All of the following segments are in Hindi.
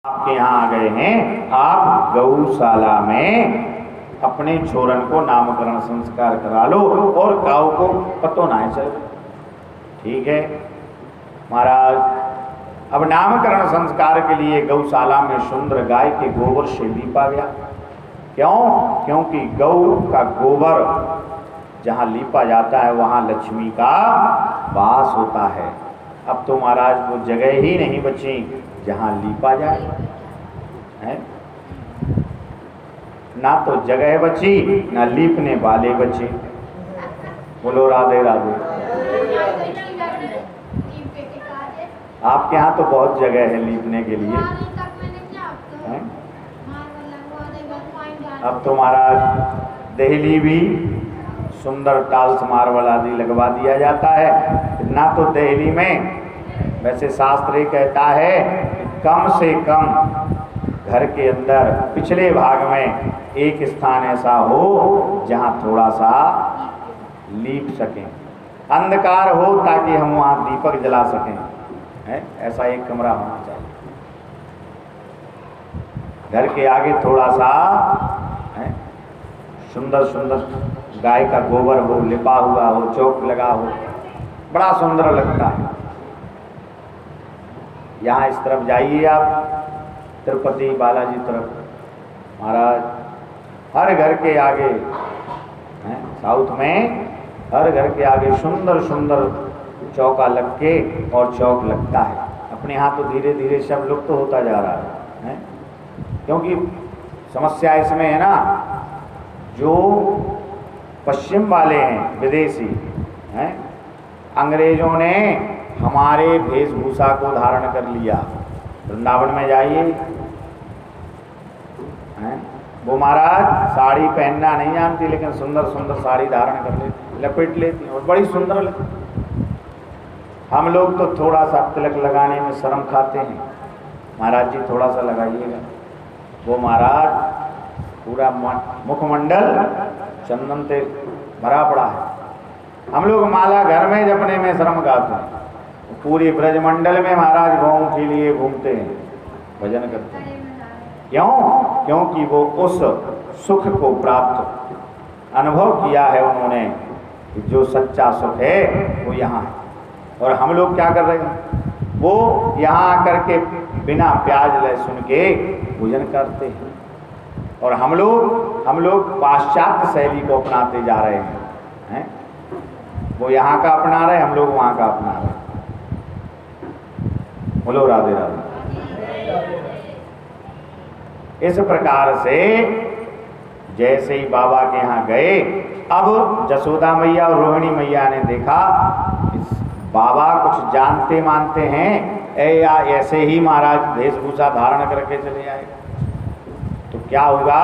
आपके यहाँ आ गए हैं, आप गौशाला में अपने छोरन को नामकरण संस्कार करा लो और काऊ को पतो ना है चलो। ठीक है महाराज। अब नामकरण संस्कार के लिए गौशाला में सुंदर गाय के गोबर से लीपा गया। क्यों? क्योंकि गौ का गोबर जहाँ लीपा जाता है वहाँ लक्ष्मी का वास होता है। अब तो महाराज वो जगह ही नहीं बची जहाँ लीपा जाए है। ना तो जगह बची ना लीपने वाले बचे। बोलो राधे राधे। आपके यहाँ तो बहुत जगह है लीपने के लिए है? अब तो महाराज देहली भी सुंदर टाल्स मार्बल आदि लगवा दिया जाता है। ना तो देहली में वैसे शास्त्र ये कहता है कि कम से कम घर के अंदर पिछले भाग में एक स्थान ऐसा हो जहाँ थोड़ा सा लीप सकें, अंधकार हो ताकि हम वहाँ दीपक जला सकें है। ऐसा एक कमरा होना चाहिए। घर के आगे थोड़ा सा है, सुंदर सुंदर गाय का गोबर हो, लिपा हुआ हो, चौक लगा हो, बड़ा सुंदर लगता है। यहाँ इस तरफ जाइए आप तिरुपति बालाजी तरफ महाराज, हर घर के आगे हैं, साउथ में हर घर के आगे सुंदर सुंदर चौका लग के और चौक लगता है। अपने यहाँ तो धीरे धीरे सब लुप्त तो होता जा रहा है, क्योंकि समस्या इसमें है ना, जो पश्चिम वाले हैं विदेशी हैं, अंग्रेजों ने हमारे वेशभूषा को धारण कर लिया। वृंदावन में जाइए हैं, वो महाराज साड़ी पहनना नहीं जानती लेकिन सुंदर सुंदर साड़ी धारण कर लेती, लपेट लेती और बड़ी सुंदर लगती। हम लोग तो थोड़ा सा तिलक लगाने में शर्म खाते हैं। महाराज जी थोड़ा सा लगाइएगा। वो महाराज पूरा मुखमंडल चंदन से भरा पड़ा है। हम लोग माला घर में जपने में शर्म खाते हैं, पूरी ब्रजमंडल में महाराज गौं के लिए घूमते हैं, भजन करते हैं। क्यों? क्योंकि वो उस सुख को प्राप्त अनुभव किया है उन्होंने कि जो सच्चा सुख है वो यहाँ है। और हम लोग क्या कर रहे हैं? वो यहाँ आकर के बिना प्याज लहसुन के भोजन करते हैं और हम लोग पाश्चात्य शैली को अपनाते जा रहे हैं। वो यहाँ का अपना रहे, हम लोग वहाँ का अपना रहे। बोलो राधे राधे। इस प्रकार से जैसे ही बाबा के यहाँ गए, अब जसोदा मैया और रोहिणी मैया ने देखा इस बाबा कुछ जानते मानते हैं या ऐसे ही महाराज वेशभूषा धारण करके चले आए, तो क्या होगा?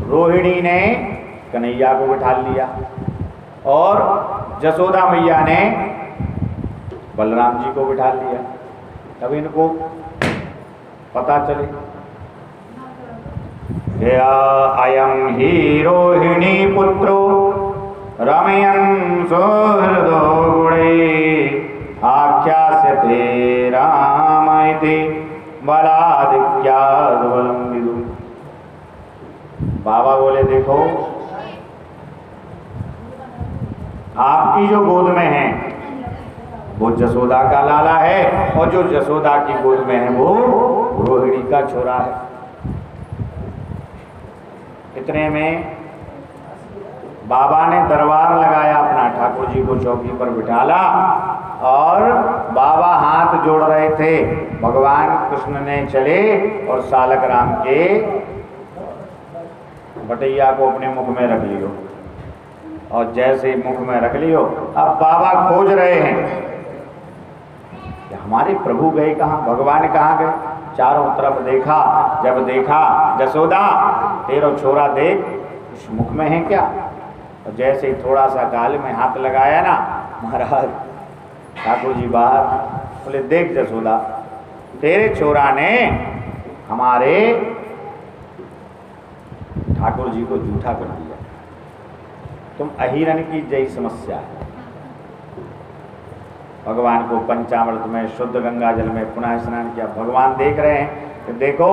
रोहिणी ने कन्हैया को बिठा लिया और जसोदा मैया ने बलराम जी को बिठा लिया। तब इनको पता चले अयम ही रोहिणी पुत्रो रमयन् सुहृदो गुणे आख्यास्यते राम इति बलाधिक्याद् बलं विदुः। बाबा बोले देखो, आपकी जो गोद में है वो जसोदा का लाला है और जो जसोदा की गोद में है वो रोहिणी का छोरा है। इतने में बाबा ने दरबार लगाया अपना, ठाकुर जी को चौकी पर बिठाला और बाबा हाथ जोड़ रहे थे। भगवान कृष्ण ने चले और सालक राम के बटैया को अपने मुख में रख लियो और जैसे मुख में रख लियो, अब बाबा खोज रहे हैं कि हमारे प्रभु गए कहाँ, भगवान कहाँ गए। चारों तरफ देखा, जब देखा जसोदा तेरा छोरा देख इस मुख में है क्या। और जैसे ही थोड़ा सा गाल में हाथ लगाया ना महाराज, ठाकुर जी बाहर बोले देख जसोदा, तेरे छोरा ने हमारे ठाकुर जी को झूठा कर दिया, तुम अहिरन की जय समस्या है। भगवान को पंचामृत में शुद्ध गंगा जल में पुनः स्नान किया। भगवान देख रहे हैं कि देखो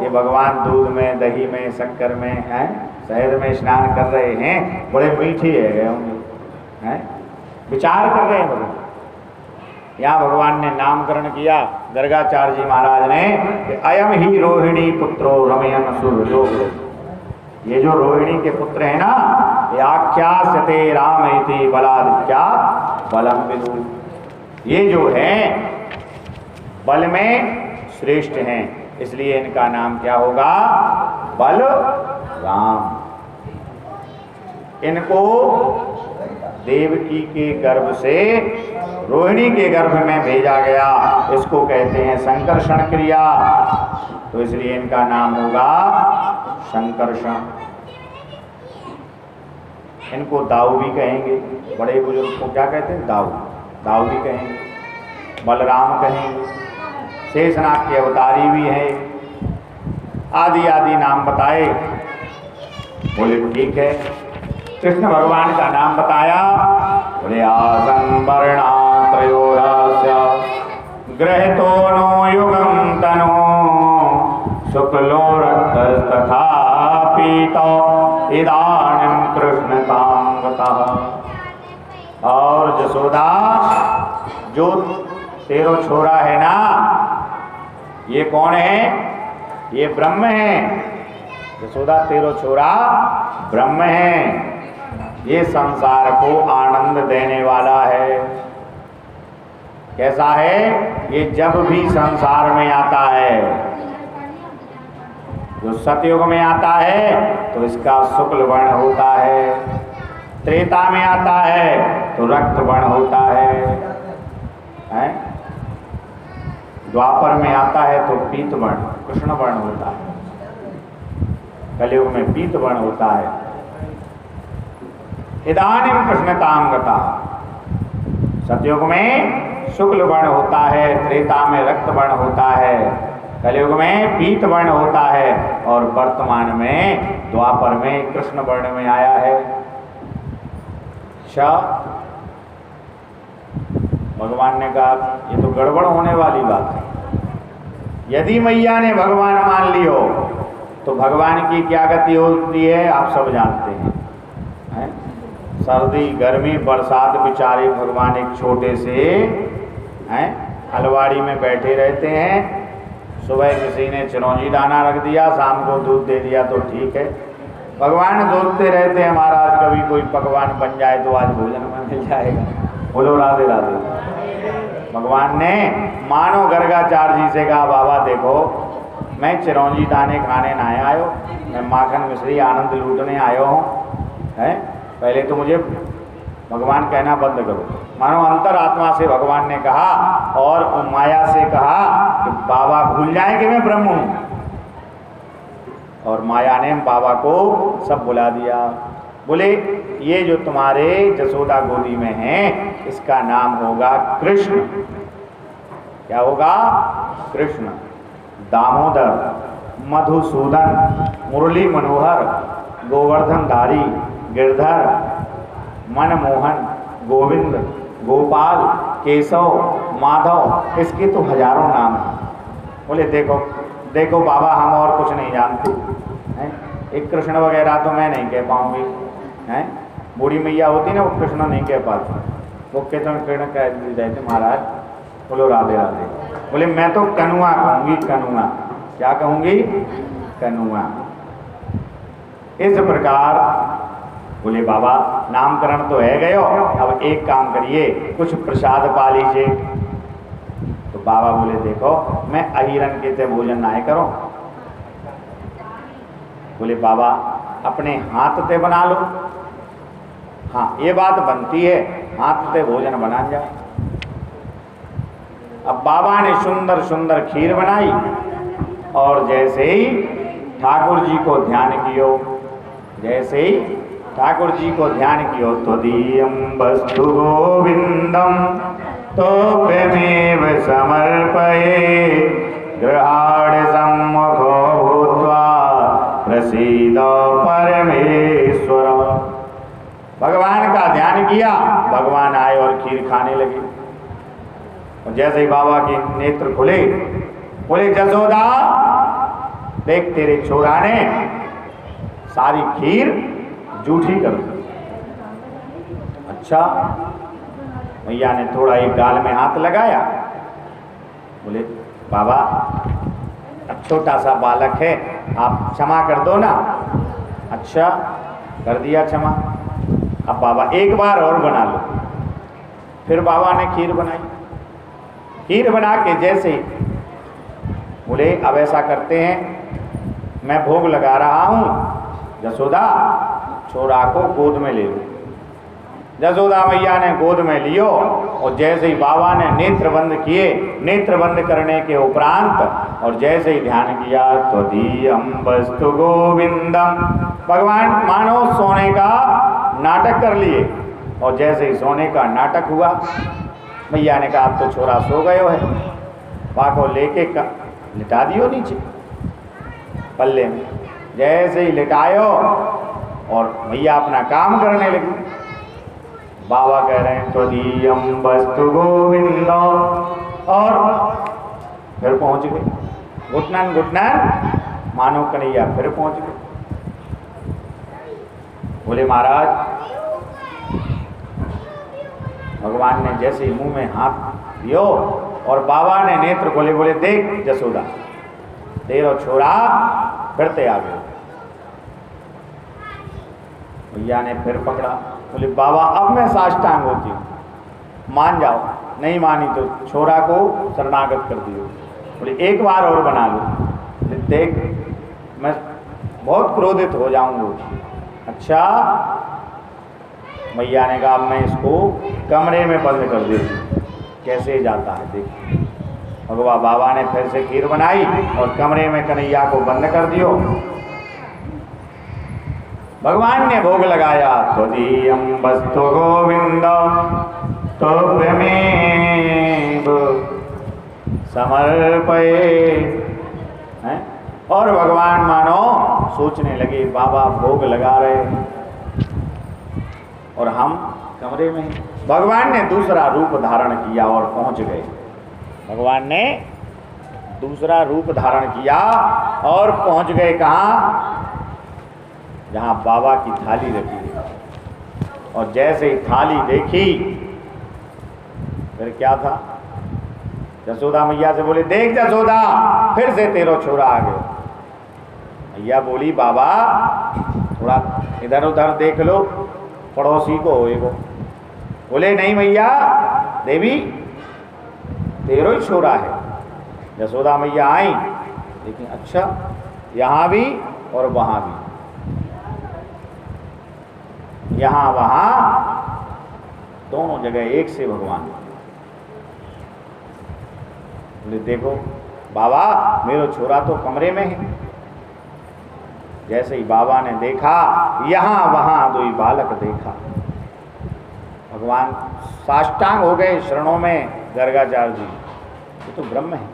ये भगवान दूध में, दही में, शक्कर में हैं, शहद में स्नान कर रहे हैं, बड़े मीठे है होंगे हैं, विचार कर रहे हैं भगवान। यहाँ भगवान ने नामकरण किया गर्गाचार्य जी महाराज ने कि अयम ही रोहिणी पुत्रो रमयन सुरलोक। ये जो रोहिणी के पुत्र है ना, ये आख्यास्यते राम इति बलादित्या बलम विदु। ये जो है बल में श्रेष्ठ हैं, इसलिए इनका नाम क्या होगा? बल राम। इनको देवकी के गर्भ से रोहिणी के गर्भ में भेजा गया, इसको कहते हैं संकर्षण क्रिया, तो इसलिए इनका नाम होगा संकर्षण। इनको दाऊ भी कहेंगे, बड़े बुजुर्ग को क्या कहते हैं? दाऊ, दाऊ भी कहेंगे, बलराम कहेंगे, शेषनाग के अवतारी भी है, आदि आदि नाम बताए। बोले ठीक है। कृष्ण भगवान का नाम बताया, बोले आसन वर्णा त्रयोरास्य ग्रहितो नो युगम तनो शुक्लो रक्तस्तथा पीतो इदानीं कृष्णतां गतः। और जसोदा जो तेरो छोरा है ना, ये कौन है? ये ब्रह्म है। यशोदा तेरो छोरा ब्रह्म है, ये संसार को आनंद देने वाला है। कैसा है? ये जब भी संसार में आता है, जो सतयुग में आता है तो इसका शुक्ल वर्ण होता है, त्रेता में आता है तो रक्त वर्ण होता है? द्वापर में आता है तो पीत वर्ण, कृष्ण वर्ण होता है, कलयुग में पीत वर्ण होता है। इदानीं कृष्णतां गतः। सतयुग में शुक्ल वर्ण होता है, त्रेता में रक्त वर्ण होता है, कलयुग में पीत वर्ण होता है, और वर्तमान में द्वापर में कृष्ण वर्ण में आया है। भगवान ने कहा ये तो गड़बड़ होने वाली बात है। यदि मैया ने भगवान मान लियो तो भगवान की क्या गति होती है आप सब जानते हैं? सर्दी, गर्मी, बरसात, बेचारे भगवान एक छोटे से अलवाड़ी में बैठे रहते हैं। सुबह किसी ने चिरौंजी दाना रख दिया, शाम को दूध दे दिया तो ठीक है। भगवान सोचते रहते हैं महाराज कभी कोई पकवान बन जाए तो आज भोजन में मिल जाएगा। बोलो राधे राधे। भगवान ने मानो गर्गाचार्य जी से कहा बाबा देखो मैं चिरौंजी दाने खाने ना आयो, मैं माखन मिश्री आनंद लूटने आयो हूँ। है पहले तो मुझे भगवान कहना बंद करो। मानो अंतरात्मा से भगवान ने कहा और माया से कहा कि बाबा भूल जाए कि मैं ब्रह्म हूँ, और माया ने बाबा को सब बुला दिया। बोले ये जो तुम्हारे जसोदा गोदी में है इसका नाम होगा कृष्ण। क्या होगा? कृष्ण, दामोदर, मधुसूदन, मुरली मनोहर, गोवर्धनधारी, गिरधर, मनमोहन, गोविंद, गोपाल, केशव, माधव, इसके तो हजारों नाम हैं। बोले देखो देखो बाबा हम और कुछ नहीं जानते हैं, एक कृष्ण वगैरह तो मैं नहीं कह पाऊंगी। हैं बूढ़ी मैया होती ना वो कृष्ण नहीं कह पाती, वो कृष्ण कृष्ण कह देते महाराज। बोलो राधे राधे। बोले मैं तो कनुआ कहूँगी, कनुआ। क्या कहूँगी? कनुआ। इस प्रकार बोले बाबा नामकरण तो है गयो, अब एक काम करिए कुछ प्रसाद पा लीजिए। तो बाबा बोले देखो मैं अहिरन के ते भोजन ना करो। बोले बाबा अपने हाथ ते बना लो। हाँ ये बात बनती है, हाथ ते भोजन बना जाए। अब बाबा ने सुंदर सुंदर खीर बनाई और जैसे ही ठाकुर जी को ध्यान कियो, जैसे ही ठाकुर जी को ध्यान कियो तो दीयम वस्तु गोविंदम तोभ्यमेव समर्पये गृहाण सम्मुखो भूत्वा प्रसीद परमेश्वर। भगवान का ध्यान किया, भगवान आए और खीर खाने लगे। और जैसे ही बाबा के नेत्र खुले, बोले जसोदा देख तेरे छोरा ने सारी खीर जूठी कर दी। अच्छा, मैया ने थोड़ा एक गाल में हाथ लगाया, बोले बाबा अब छोटा सा बालक है, आप क्षमा कर दो ना। अच्छा, कर दिया क्षमा। अब बाबा एक बार और बना लो। फिर बाबा ने खीर बनाई। खीर बना के जैसे बोले अब ऐसा करते हैं, मैं भोग लगा रहा हूँ, जसोदा छोरा को गोद में ले लो। जसोदा मैया ने गोद में लियो और जैसे ही बाबा ने नेत्र बंद किए, नेत्र बंद करने के उपरांत और जैसे ही ध्यान किया त्वदीयं वस्तु गोविंदम, भगवान मानो सोने का नाटक कर लिए। और जैसे ही सोने का नाटक हुआ, मैया ने कहा अब तो छोरा सो गयो है, वहाँ को लेके लिटा दियो नीचे पल्ले में। जैसे ही लिटायो और मैया अपना काम करने लगी, बाबा कह रहे हैं त्वदीयं वस्तु गोविंद, और फिर पहुंच गए घुटनन घुटनन मानो कन्हैया फिर पहुंच गए। बोले महाराज, भगवान ने जैसे ही मुंह में हाथ दियो और बाबा ने नेत्र खोले, बोले देख जसोदा तेरा छोरा फिरते आ गए। भैया ने फिर पकड़ा, बोले बाबा अब मैं साष्टांग होती हूँ, मान जाओ। नहीं मानी तो छोरा को शरणागत कर दियो। बोले एक बार और बना लो। बोले देख मैं बहुत क्रोधित हो जाऊंगा। अच्छा, मैया ने कहा मैं इसको कमरे में बंद कर देती, कैसे जाता है देख। भगवान बाबा ने फिर से खीर बनाई और कमरे में कन्हैया को बंद कर दियो। भगवान ने भोग लगाया, त्वदीयं वस्तु गोविंद तोभ्यमेव समर्पये। और भगवान मानो सोचने लगे बाबा भोग लगा रहे और हम कमरे में। भगवान ने दूसरा रूप धारण किया और पहुंच गए। भगवान ने दूसरा रूप धारण किया और पहुंच गए कहाँ? जहाँ बाबा की थाली रखी है। और जैसे ही थाली देखी, फिर क्या था? जसोदा मैया से बोले देख जसोदा फिर से तेरा छोरा आ गया। मैया बोली बाबा थोड़ा इधर उधर देख लो, पड़ोसी को होएगो। बोले नहीं मैया देवी तेरो ही छोरा है। जसोदा मैया आई, लेकिन अच्छा यहाँ भी और वहाँ भी, यहाँ वहाँ दोनों जगह एक से भगवान। बोले देखो बाबा मेरा छोरा तो कमरे में है। जैसे ही बाबा ने देखा, यहाँ वहाँ दो ही बालक देखा। भगवान साष्टांग हो गए शरणों में। गर्गाचार्य जी ये तो ब्रह्म है।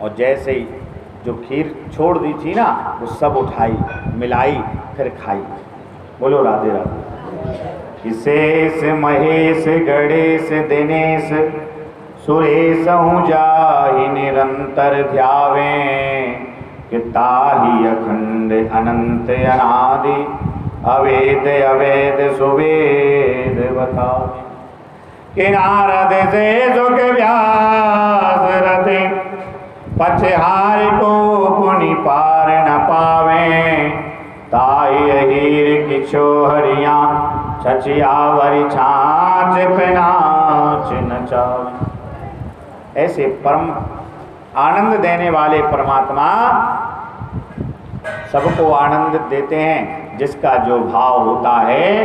और जैसे ही जो खीर छोड़ दी थी ना, वो सब उठाई मिलाई फिर खाई। बोलो राधे राधे। विशेष महेश गणेश दिनेश सुरेश हूँ जाहि निरंतर ध्यावें, कि ताहि अखंड अनंत अनादि अवेद अवेद सुवेद बतावे। कि नारद से सुख व्यास रते, पछहार को पुनि पार न पावे। ताई हीर किछो हरिया छछियावरी छाछ पे नाच नचावे। ऐसे परम आनंद देने वाले परमात्मा सबको आनंद देते हैं। जिसका जो भाव होता है